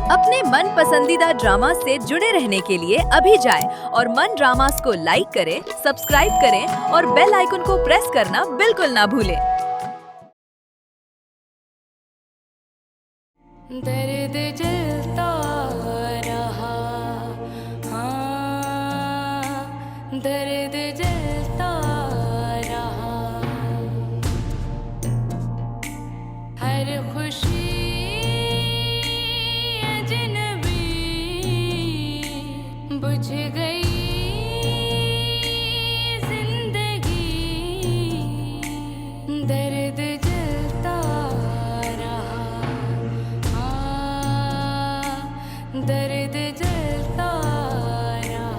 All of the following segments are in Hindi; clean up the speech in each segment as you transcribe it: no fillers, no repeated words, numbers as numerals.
अपने मन पसंदीदा ड्रामा से जुड़े रहने के लिए अभी जाएं और मन ड्रामास को लाइक करें, सब्सक्राइब करें और बेल आइकन को प्रेस करना बिल्कुल ना भूलें। दर्द जलता रहा, हाँ, दर्द जलता रहा, हर खुशी अजनबी बुझ गई जिंदगी, दर्द जलता रहा, दर्द जलता रहा।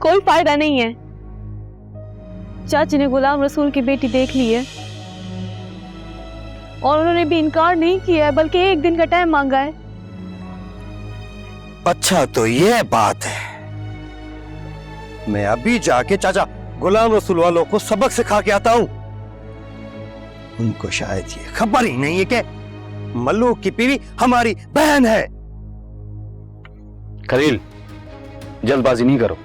कोई फायदा नहीं है। चाची ने गुलाम रसूल की बेटी देख ली है और उन्होंने भी इनकार नहीं किया है, बल्कि एक दिन का टाइम मांगा है। अच्छा तो ये बात है। मैं अभी जाके चाचा गुलाम रसूल वालों को सबक सिखा के आता हूं। उनको शायद ये खबर ही नहीं है कि मल्लूक की बीवी हमारी बहन है। खलील, जल्दबाजी नहीं करो।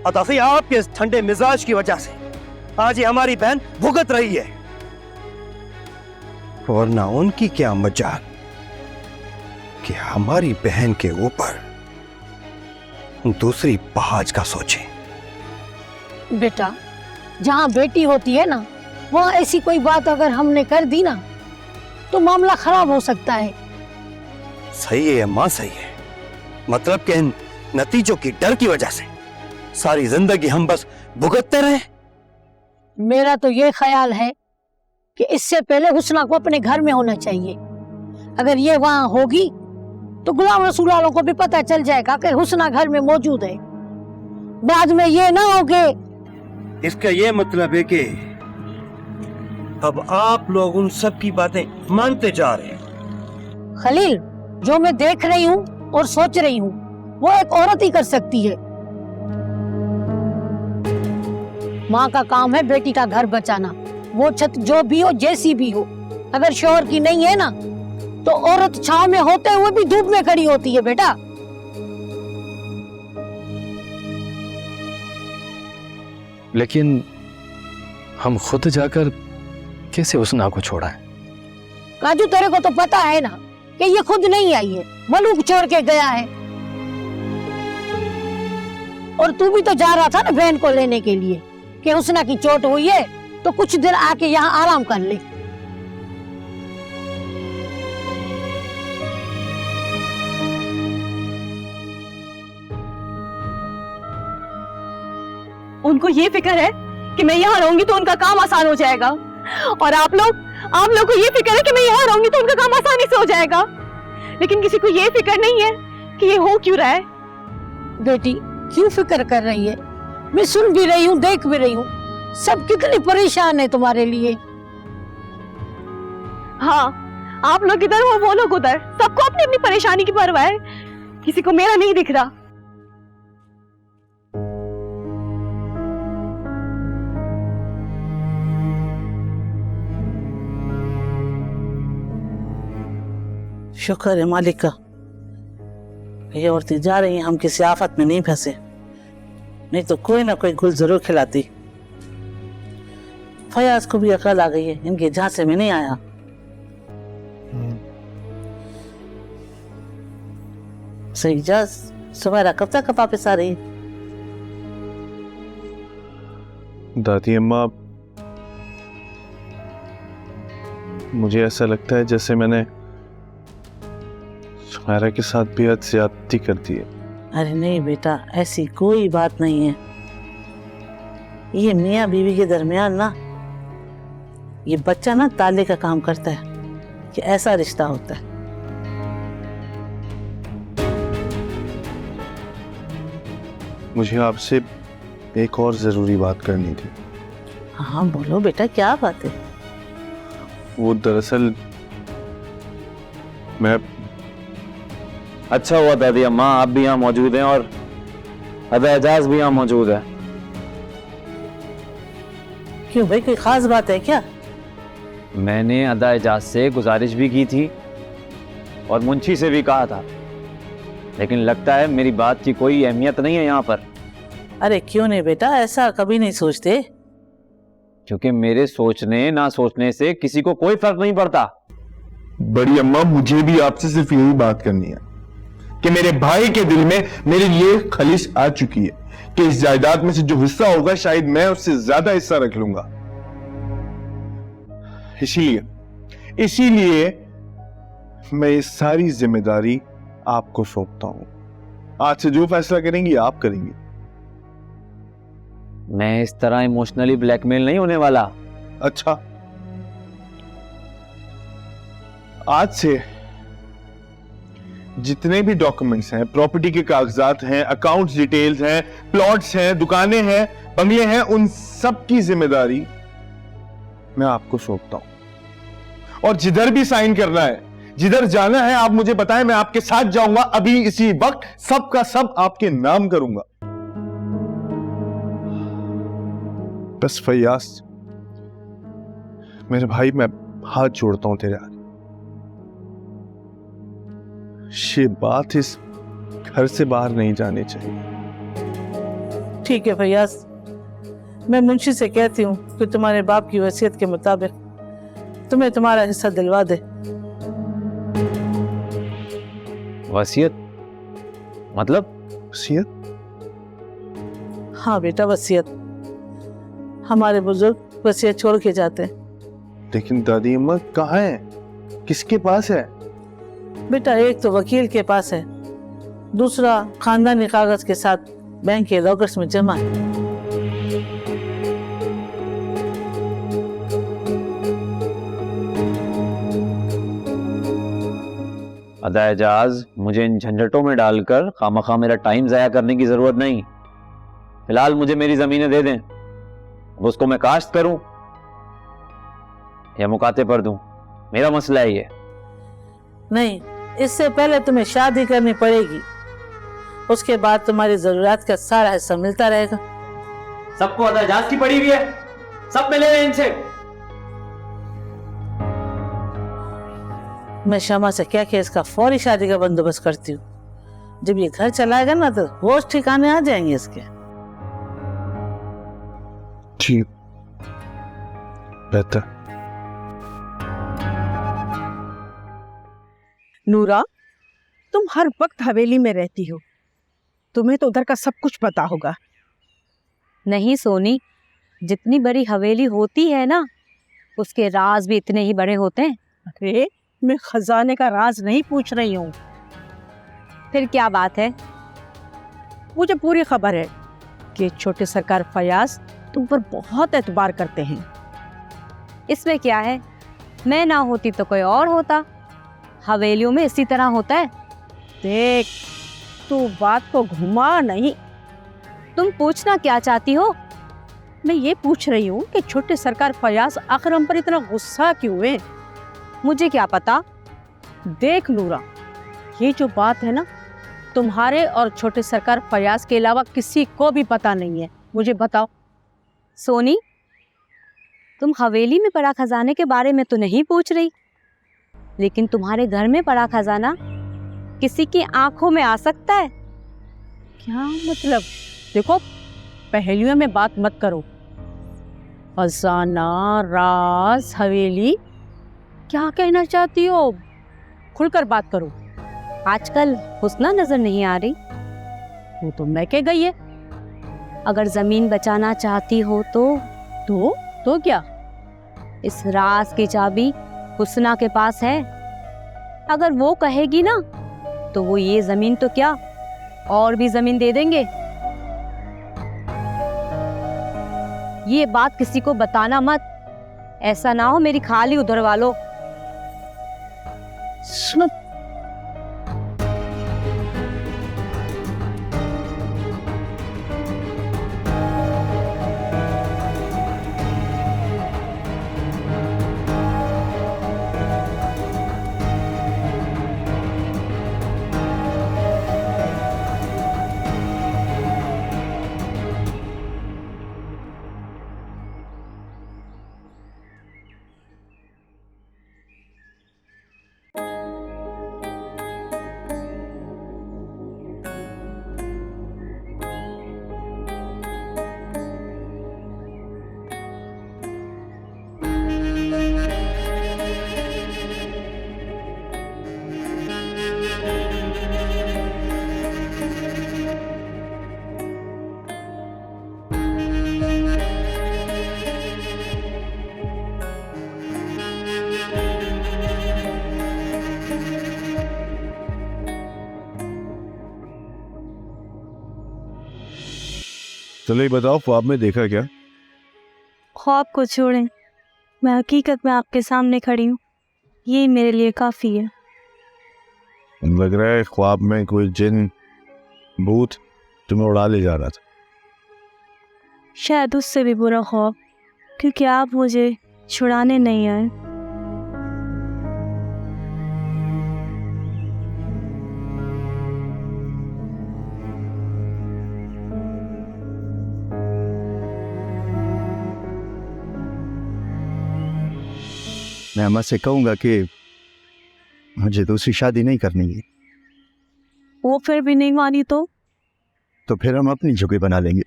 अताफी आपके इस ठंडे मिजाज की वजह से आज ये हमारी बहन भुगत रही है, और ना उनकी क्या मजाल कि हमारी बहन के ऊपर दूसरी पहाज का सोचे। बेटा, जहाँ बेटी होती है ना, वहाँ ऐसी कोई बात अगर हमने कर दी ना तो मामला खराब हो सकता है। सही है अम्मा, सही है। मतलब कि इन नतीजों की डर की वजह से सारी जिंदगी हम बस भुगतते रहे। मेरा तो ये ख्याल है कि इससे पहले हुस्ना को अपने घर में होना चाहिए। अगर ये वहाँ होगी तो गुलाम रसूल वालों को भी पता चल जाएगा कि हुस्ना घर में मौजूद है। बाद में ये ना हो कि इसका ये मतलब है कि अब आप लोग उन सब की बातें मानते जा रहे हैं। खलील, जो मैं देख रही हूँ और सोच रही हूँ वो एक औरत ही कर सकती है। माँ का काम है बेटी का घर बचाना, वो छत जो भी हो, जैसी भी हो। अगर शोहर की नहीं है ना तो औरत छांव में होते हुए भी धूप में खड़ी होती है। बेटा, लेकिन हम खुद जाकर कैसे हुस्ना को छोड़ा है? काजू, तेरे को तो पता है ना कि ये खुद नहीं आई है, मलूक छोड़ के गया है। और तू भी तो जा रहा था ना बहन को लेने के लिए कि हुस्ना की चोट हुई है तो कुछ देर आके यहाँ आराम कर ले। उनको ये फिक्र है कि मैं यहाँ रहूंगी तो उनका काम आसान हो जाएगा, और आप लोग को ये फिक्र है कि मैं यहाँ रहूंगी तो उनका काम आसानी से हो जाएगा। लेकिन किसी को ये फिक्र नहीं है कि ये हो क्यों रहा है। बेटी, क्यों फिक्र कर रही है? मैं सुन भी रही हूँ, देख भी रही हूँ, सब कितने परेशान है तुम्हारे लिए। हाँ, आप लोग इधर हो, वो लोग उधर, सबको अपनी अपनी परेशानी की परवाह है, किसी को मेरा नहीं दिख रहा। शुक्र है मालिक का, ये औरतें जा रही हैं, हम किसी आफत में नहीं फंसे, नहीं तो कोई ना कोई गुल जरूर खिलाती। फयाज को भी अकल आ गई है, इनके झांसे में नहीं आया। सही जा, सुबह कब तक वापस आ रही है? दादी अम्मा, मुझे ऐसा लगता है जैसे मैंने सुमैरा के साथ बेहद ज्यादती कर दी है। अरे नहीं बेटा, ऐसी कोई बात नहीं है। ये मियाँ बीवी के दरमियान ना, ये बच्चा ना ताले का काम करता है कि ऐसा रिश्ता होता है। मुझे आपसे एक और जरूरी बात करनी थी। हाँ बोलो बेटा, क्या बात है? वो दरअसल मैं अच्छा हुआ दादी अम्मा आप भी यहाँ मौजूद हैं और अदा एजाज भी यहाँ मौजूद है। क्यों भाई, कोई खास बात है क्या? मैंने अदा एजाज से गुजारिश भी की थी और मुंशी से भी कहा था, लेकिन लगता है मेरी बात की कोई अहमियत नहीं है यहाँ पर। अरे क्यों नहीं बेटा, ऐसा कभी नहीं सोचते। क्योंकि मेरे सोचने ना सोचने से किसी को कोई फर्क नहीं पड़ता। बड़ी अम्मा, मुझे भी आपसे सिर्फ यही बात करनी है कि मेरे भाई के दिल में मेरे लिए खलिश आ चुकी है कि इस जायदाद में से जो हिस्सा होगा शायद मैं उससे ज्यादा हिस्सा रख लूंगा। इसीलिए मैं ये सारी जिम्मेदारी आपको सौंपता हूं। आज से जो फैसला करेंगी आप करेंगी। मैं इस तरह इमोशनली ब्लैकमेल नहीं होने वाला। अच्छा, आज से जितने भी डॉक्यूमेंट्स हैं, प्रॉपर्टी के कागजात हैं, अकाउंट्स डिटेल्स हैं, प्लॉट्स हैं, दुकानें हैं, बंगले हैं, उन सब की जिम्मेदारी मैं आपको सौंपता हूं। और जिधर भी साइन करना है, जिधर जाना है, आप मुझे बताएं, मैं आपके साथ जाऊंगा। अभी इसी वक्त सब का सब आपके नाम करूंगा। बस फैयाज, मेरे भाई, मैं हाथ जोड़ता हूं तेरे आगे। ये बात इस घर से बाहर नहीं जानी चाहिए। ठीक है फैयाज, मैं मुंशी से कहती हूँ कि तुम्हारे बाप की वसीयत के मुताबिक तुम्हें तुम्हारा हिस्सा दिलवा दे। वसीयत मतलब? वसीयत? हाँ बेटा, वसीयत। हमारे बुजुर्ग वसीयत छोड़ के जाते हैं। लेकिन दादी अम्मा कहाँ है, किसके पास है? बेटा, एक तो वकील के पास है, दूसरा खानदानी कागज के साथ बैंक के लॉकर्स में जमा है। अदा एजाज, मुझे इन झंझटों में डालकर खामखा मेरा टाइम जाया करने की जरूरत नहीं। फिलहाल मुझे मेरी जमीनें दे दें, अब उसको मैं काश्त करूं या मुकाते पर दूं, मेरा मसला है ये। नहीं, इससे पहले तुम्हें शादी करनी पड़ेगी, उसके बाद तुम्हारी जरूरत का सारा हिस्सा मिलता रहेगा। सबको अदा एजाज की पड़ी हुई है, सब मिले हैं इनसे। मैं शमा से क्या कि इसका फौरी शादी का बंदोबस्त करती हूँ। जब ये घर चलाएगा ना तो होश ठिकाने आ जाएंगे इसके। ठीक, बेहतर। नूरा, तुम हर वक्त हवेली में रहती हो, तुम्हें तो उधर का सब कुछ पता होगा। नहीं सोनी, जितनी बड़ी हवेली होती है ना, उसके राज भी इतने ही बड़े होते हैं। अरे, मैं खजाने का राज नहीं पूछ रही हूँ। फिर क्या बात है? मुझे पूरी खबर है कि छोटे सरकार फयाज तुम पर बहुत एतबार करते हैं। इसमें क्या है, मैं ना होती तो कोई और होता। हवेलियों में इसी तरह होता है। देख, तू बात को घुमा नहीं। तुम पूछना क्या चाहती हो? मैं ये पूछ रही हूँ कि छोटे सरकार फयाज आखिर हम पर इतना गुस्सा क्यों हुए? मुझे क्या पता। देख नूरा, ये जो बात है ना, तुम्हारे और छोटे सरकार फयाज के अलावा किसी को भी पता नहीं है। मुझे बताओ। सोनी, तुम हवेली में पड़ा खजाने के बारे में तो नहीं पूछ रही, लेकिन तुम्हारे घर में पड़ा खजाना किसी की आंखों में आ सकता है। क्या मतलब? देखो, पहेलियों में बात मत करो। खजाना, राज, हवेली, क्या कहना चाहती हो? खुलकर बात करो। आजकल हुस्ना नजर नहीं आ रही। वो तो मैं कह गई है। अगर जमीन बचाना चाहती हो तो क्या? इस राज की चाबी हुस्ना के पास है। अगर वो कहेगी ना तो वो ये जमीन तो क्या, और भी जमीन दे देंगे। ये बात किसी को बताना मत, ऐसा ना हो मेरी खाली उधरवा लो। सुनो, चलो ये बताओ, ख्वाब में देखा क्या? ख्वाब को छोड़ें, मैं हकीकत में आपके सामने खड़ी हूँ, ये मेरे लिए काफ़ी है। लग रहा है ख्वाब में कोई जिन भूत तुम्हें उड़ा ले जा रहा था। शायद उससे भी बुरा ख्वाब, क्योंकि आप मुझे छुड़ाने नहीं आए। मैं अम्मा से कहूंगा कि मुझे दूसरी शादी नहीं करनी है। वो फिर भी नहीं मानी तो फिर हम अपनी झुग्गी बना लेंगे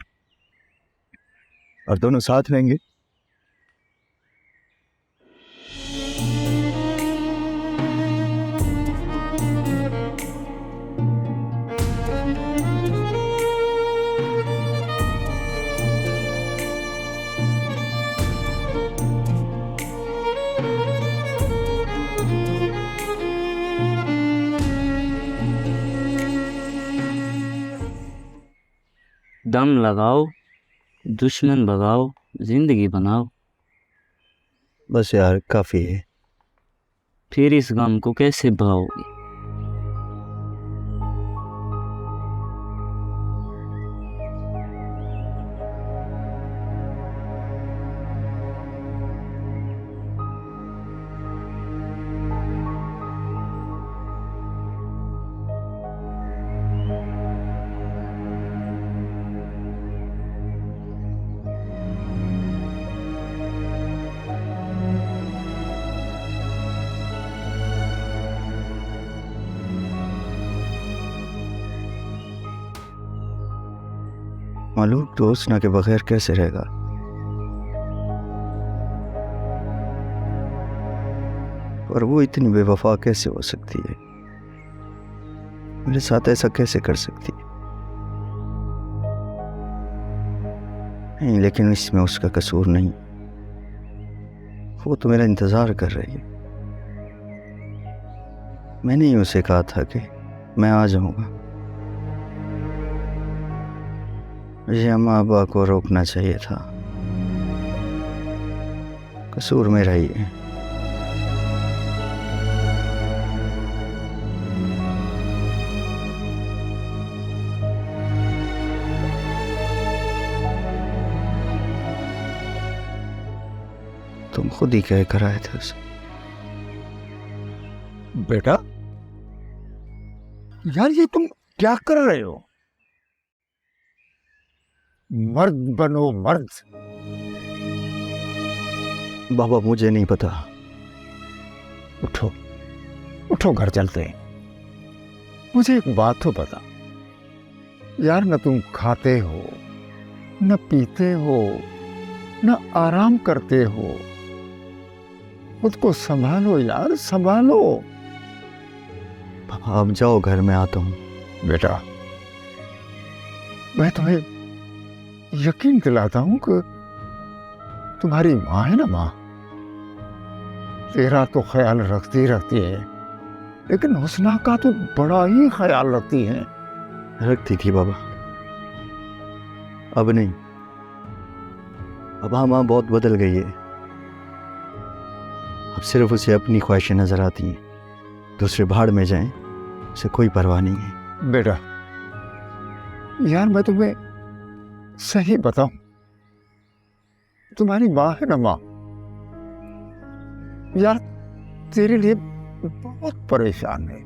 और दोनों साथ रहेंगे। दम लगाओ, दुश्मन भगाओ, जिंदगी बनाओ। बस यार काफी है। फिर इस गम को कैसे भगाओगे? मालूम तो हुस्ना के बगैर कैसे रहेगा। और वो इतनी बेवफा कैसे हो सकती है, मेरे साथ ऐसा कैसे कर सकती है। नहीं, लेकिन इसमें उसका कसूर नहीं। वो तो मेरा इंतजार कर रही है। मैंने ही उसे कहा था कि मैं आ जाऊंगा। मुझे अम्मा अब्बा को रोकना चाहिए था। कसूर मेरा ही है। तुम खुद ही कह कर आए थे उसे। बेटा यार, ये तुम क्या कर रहे हो? मर्द बनो मर्द। बाबा मुझे नहीं पता। उठो उठो, घर चलते हैं। मुझे एक बात तो बता यार, न तुम खाते हो, न पीते हो, न आराम करते हो। खुद को संभालो यार, संभालो। पापा अब जाओ, घर में आता हूँ। बेटा मैं तुम्हें यकीन दिलाता हूं कि तुम्हारी माँ है ना, माँ तेरा तो ख्याल रखती है, लेकिन हुस्ना का तो बड़ा ही ख्याल रखती है। रखती थी बाबा, अब नहीं। अब माँ बहुत बदल गई है। अब सिर्फ उसे अपनी ख्वाहिशें नजर आती हैं। दूसरे भाड़ में जाएं, उसे कोई परवाह नहीं है। बेटा यार, मैं तुम्हें सही बताऊं, तुम्हारी माँ है ना, माँ यार तेरे लिए बहुत परेशान है,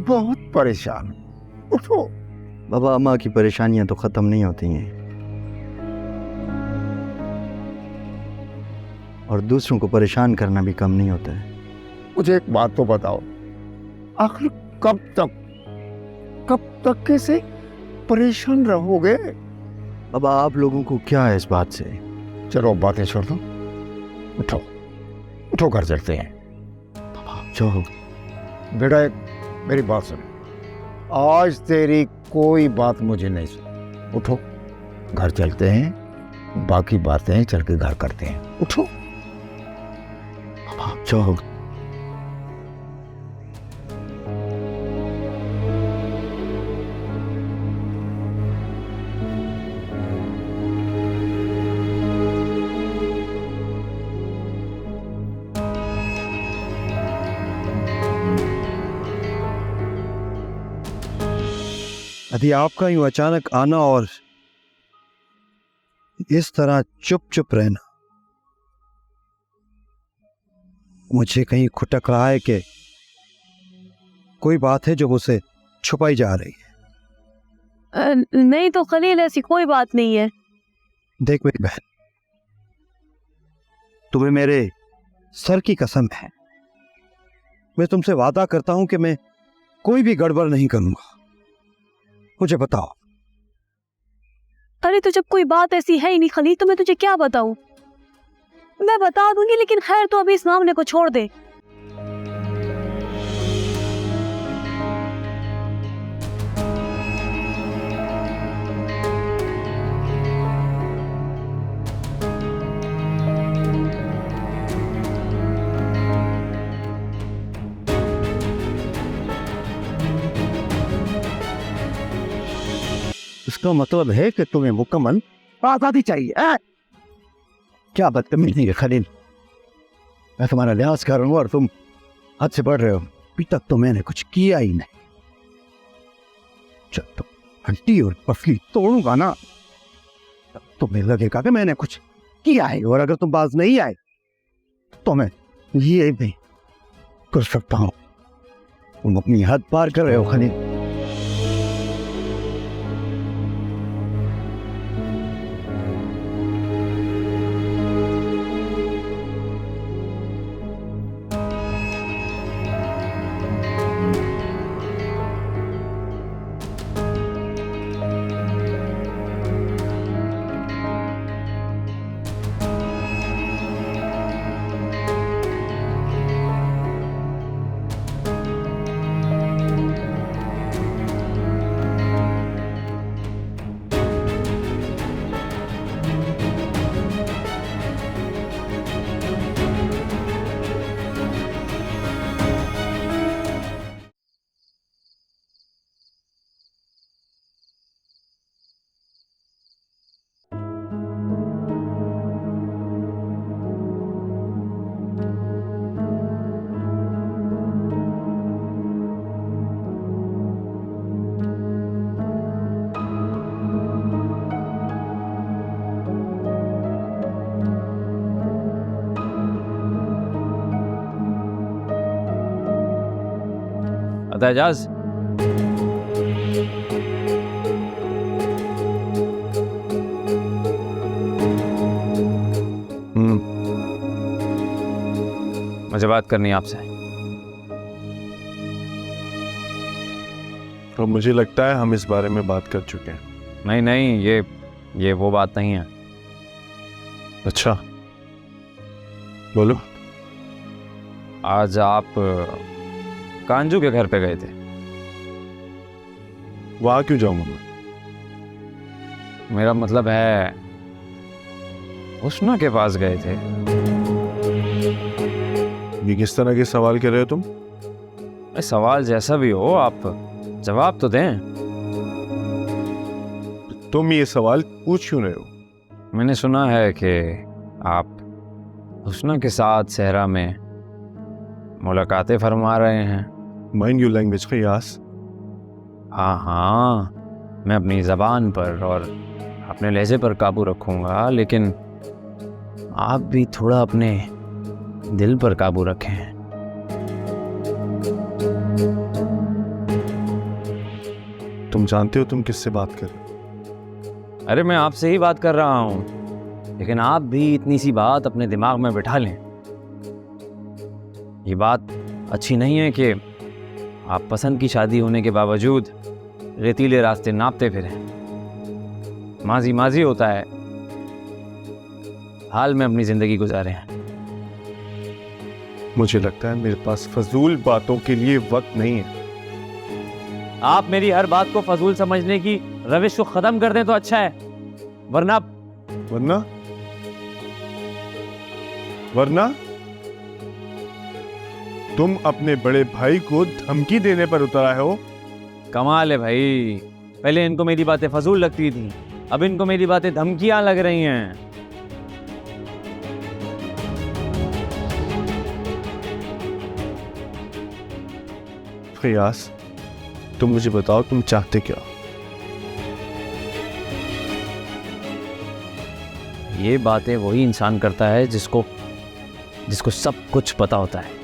बहुत परेशान। उठो। बाबा अम्मा की परेशानियां तो खत्म नहीं होती हैं, और दूसरों को परेशान करना भी कम नहीं होता है। मुझे एक बात तो बताओ, आखिर कब तक कैसे परेशान रहोगे? बाबा आप लोगों को क्या है इस बात से? चलो बातें छोड़ दो, उठो उठो, घर चलते हैं। बाबा जाओ। बेटा मेरी बात सुन, आज तेरी कोई बात मुझे नहीं सुन। उठो, घर चलते हैं, बाकी बातें चल के घर करते हैं। उठो। बाबा जाओ। अभी आपका यूं अचानक आना और इस तरह चुप चुप रहना मुझे कहीं खटक रहा है कि कोई बात है जो मुझसे छुपाई जा रही है। नहीं तो खलील, ऐसी कोई बात नहीं है। देख मेरी बहन, तुम्हें मेरे सर की कसम है, मैं तुमसे वादा करता हूं कि मैं कोई भी गड़बड़ नहीं करूंगा। मुझे बताओ। अरे तो जब कोई बात ऐसी है ही नहीं खलील, तो मैं तुझे क्या बताऊं? मैं बता दूंगी, लेकिन खैर तो अभी इस मामले को छोड़ दे। इसका मतलब है कि तुम्हें मुकम्मल आजादी चाहिए है? क्या बदतमीजी है खलील, मैं तुम्हारा लिहाज कर रहा हूं और तुम हद से बढ़ रहे हो। अभी तक तो मैंने कुछ किया ही नहीं। जब तुम हड्डी और पसली तोड़ूंगा ना, तब तुम्हें लगेगा कि मैंने कुछ किया है, और अगर तुम बाज नहीं आए तो मैं ये भी कर सकता हूं। तुम अपनी हद पार कर रहे हो खलील। एजाज, मुझे बात करनी है आपसे। और मुझे लगता है हम इस बारे में बात कर चुके हैं। नहीं नहीं, ये वो बात नहीं है। अच्छा, बोलो। आज आप कांजू के घर पे गए थे। वहां क्यों जाऊंगा मैं? मेरा मतलब है हुस्ना के पास गए थे। ये किस तरह के सवाल कर रहे हो तुम? सवाल जैसा भी हो, आप जवाब तो दें। तुम ये सवाल पूछ क्यों रहे हो? मैंने सुना है कि आप हुस्ना के साथ सहरा में मुलाकातें फरमा रहे हैं। माइंड योर लैंग्वेज क़यास। हाँ हाँ, मैं अपनी ज़बान पर और अपने लहजे पर काबू रखूंगा, लेकिन आप भी थोड़ा अपने दिल पर काबू रखें। तुम जानते हो तुम किससे बात कर रहे हो? अरे मैं आपसे ही बात कर रहा हूँ, लेकिन आप भी इतनी सी बात अपने दिमाग में बिठा लें। ये बात अच्छी नहीं है कि आप पसंद की शादी होने के बावजूद रेतीले रास्ते नापते फिरें। माजी माजी होता है, हाल में अपनी जिंदगी गुजारे हैं। मुझे लगता है मेरे पास फजूल बातों के लिए वक्त नहीं है। आप मेरी हर बात को फजूल समझने की रविश को खत्म कर दें तो अच्छा है, वरना वरना वरना तुम अपने बड़े भाई को धमकी देने पर उतर आए हो। कमाल है भाई, पहले इनको मेरी बातें फजूल लगती थी, अब इनको मेरी बातें धमकियां लग रही हैं। क़यास, तुम मुझे बताओ तुम चाहते क्या? ये बातें वही इंसान करता है जिसको सब कुछ पता होता है।